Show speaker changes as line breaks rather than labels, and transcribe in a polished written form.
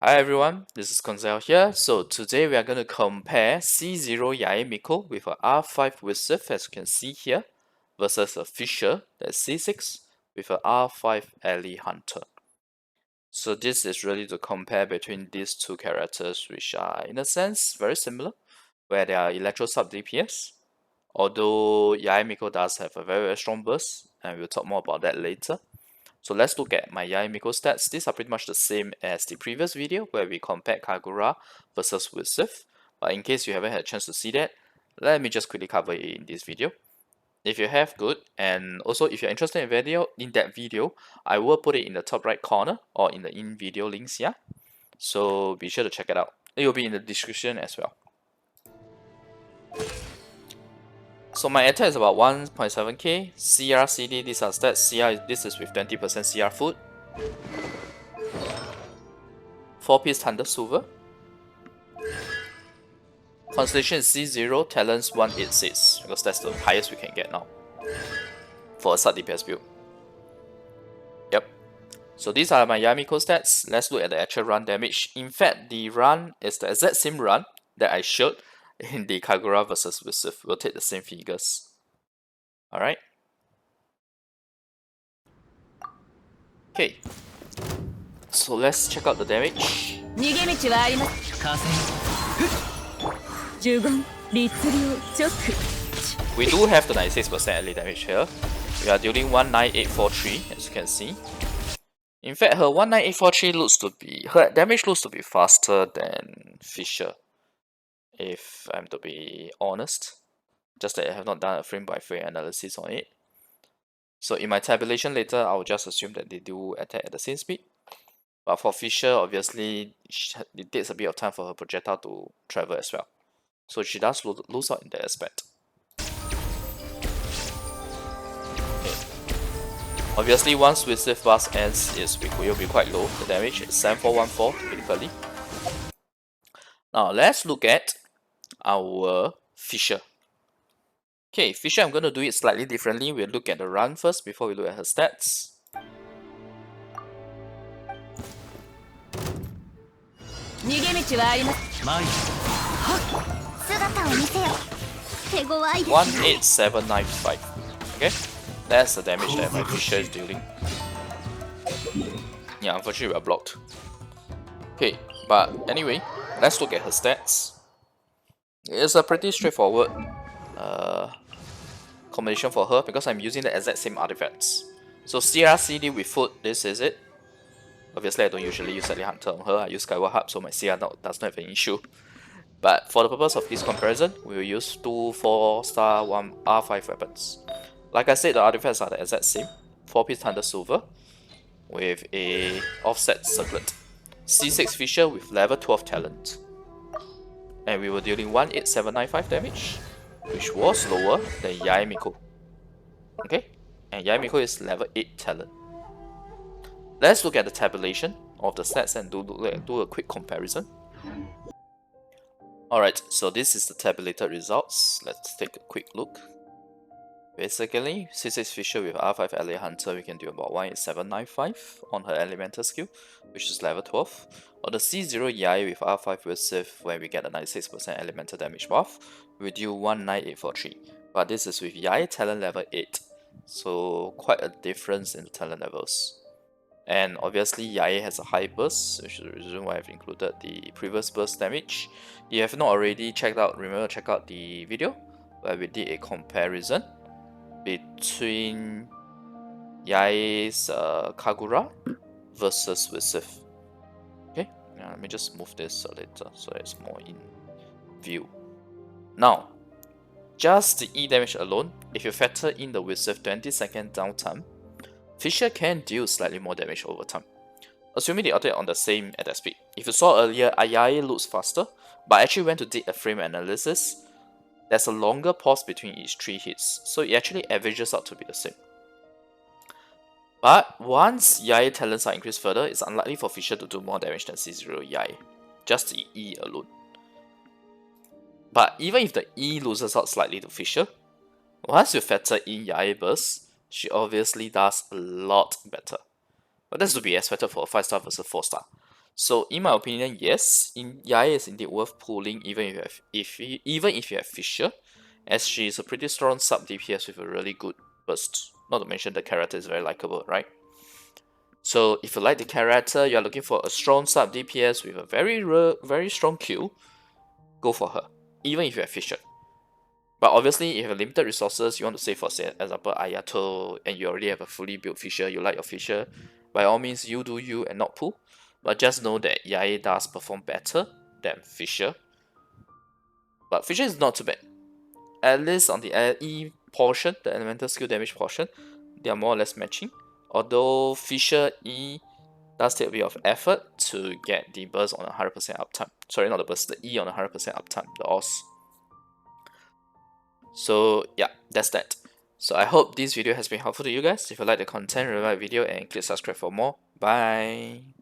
Hi everyone, this is Constellations here. So today we are going to compare C0 Yae Miko with a R5 Widsith, as you can see here, versus a Fischl, that's C6, with a R5 Ally Hunter. So this is really to compare between these two characters, which are in a sense very similar, where they are electro sub DPS. Although Yae Miko does have a very strong burst, and we'll talk more about that later. So let's look at my Yae Miko stats. These are pretty much the same as the previous video where we compared Kagura versus Widsith. But in case you haven't had a chance to see that, let me just quickly cover it in this video. If you have, good. And also if you're interested in that video, I will put it in the top right corner or in the in-video links here. So be sure to check it out. It will be in the description as well. So my attack is about 1.7k, CR, CD, these are stats, CR, this is with 20% CR food. 4-piece Thunder Silver. Constellations C0, Talents 186, because that's the highest we can get now for a sub DPS build. Yep. So these are my Yae Miko stats. Let's look at the actual run damage. In fact, the run is the exact same run that I showed in the Kagura versus Widsith. We'll take the same figures. Alright. Okay. So let's check out the damage. We do have the 96% ally damage here. We are dealing 19843, as you can see. In fact, her 19843 looks to be, her damage looks to be faster than Fischl, if I'm to be honest. Just that I have not done a frame by frame analysis on it. So in my tabulation later, I'll just assume that they do attack at the same speed. But for Fischl, obviously, it takes a bit of time for her projectile to travel as well. So she does lose out in that aspect. Okay. Obviously, once Widsith burst ends, it will be quite low. The damage is 7414 typically. Now let's look at our Fischl. Okay, Fischl, I'm going to do it slightly differently. We'll look at the run first before we look at her stats. One 18795. Okay, that's the damage that my Fischl is dealing. Yeah, unfortunately we are blocked. Okay, but anyway, let's look at her stats. It's a pretty straightforward combination for her because I'm using the exact same artifacts. So CR CD with food, this is it. Obviously I don't usually use Ally Hunter on her, I use Overhyped, so my CR does not have an issue. But for the purpose of this comparison, we will use 2 4-star 1 R5 weapons. Like I said, the artifacts are the exact same. 4-piece Thunder Silver with a offset circlet. C6 Fischl with level 12 talent. And we were dealing 18795 damage, which was lower than Yae Miko. Okay, and Yae Miko is level 8 talent. Let's look at the tabulation of the stats and do a quick comparison. Alright, so this is the tabulated results. Let's take a quick look. Basically, C6 Fischl with R5 Ally Hunter, we can do about 18795 on her elemental skill, which is level 12. On the C0 Yae with R5 Widsith, where we get a 96% elemental damage buff, we do 19843. But this is with Yae talent level 8, so quite a difference in the talent levels. And obviously Yae has a high burst, which is the reason why I've included the previous burst damage. If you have not already checked out, remember to check out the video where we did a comparison between Yae's Kagura versus Widsith. Okay, now let me just move this a little so it's more in view. Now, just the E damage alone, if you factor in the Widsith 20-second downtime, Fischl can deal slightly more damage over time, assuming they operate on the same attack speed. If you saw earlier, Yae looks faster, but I actually went to do a frame analysis. There's a longer pause between each 3 hits, so it actually averages out to be the same. But once Yae talents are increased further, it's unlikely for Fischl to do more damage than C0 Yae, just the E alone. But even if the E loses out slightly to Fischl, once you factor in Yae burst, she obviously does a lot better. But that's to be expected for a 5-star versus 4-star. So in my opinion, yes, Yae is indeed worth pulling even if you have Fischl, as she is a pretty strong sub DPS with a really good burst. Not to mention the character is very likable, right? So if you like the character, you are looking for a strong sub DPS with a very strong Q, go for her, even if you have Fischl. But obviously, if you have limited resources, you want to save for, say, example, Ayato, and you already have a fully built Fischl, you like your Fischl, by all means, you do you and not pull. But just know that Yae does perform better than Fischl. But Fischl is not too bad. At least on the E portion, the elemental skill damage portion, they are more or less matching. Although Fischl E does take a bit of effort to get the burst on 100% uptime. Sorry, not the burst, the E on 100% uptime, the OS. So yeah, that's that. So I hope this video has been helpful to you guys. If you like the content, remember the video and click subscribe for more. Bye.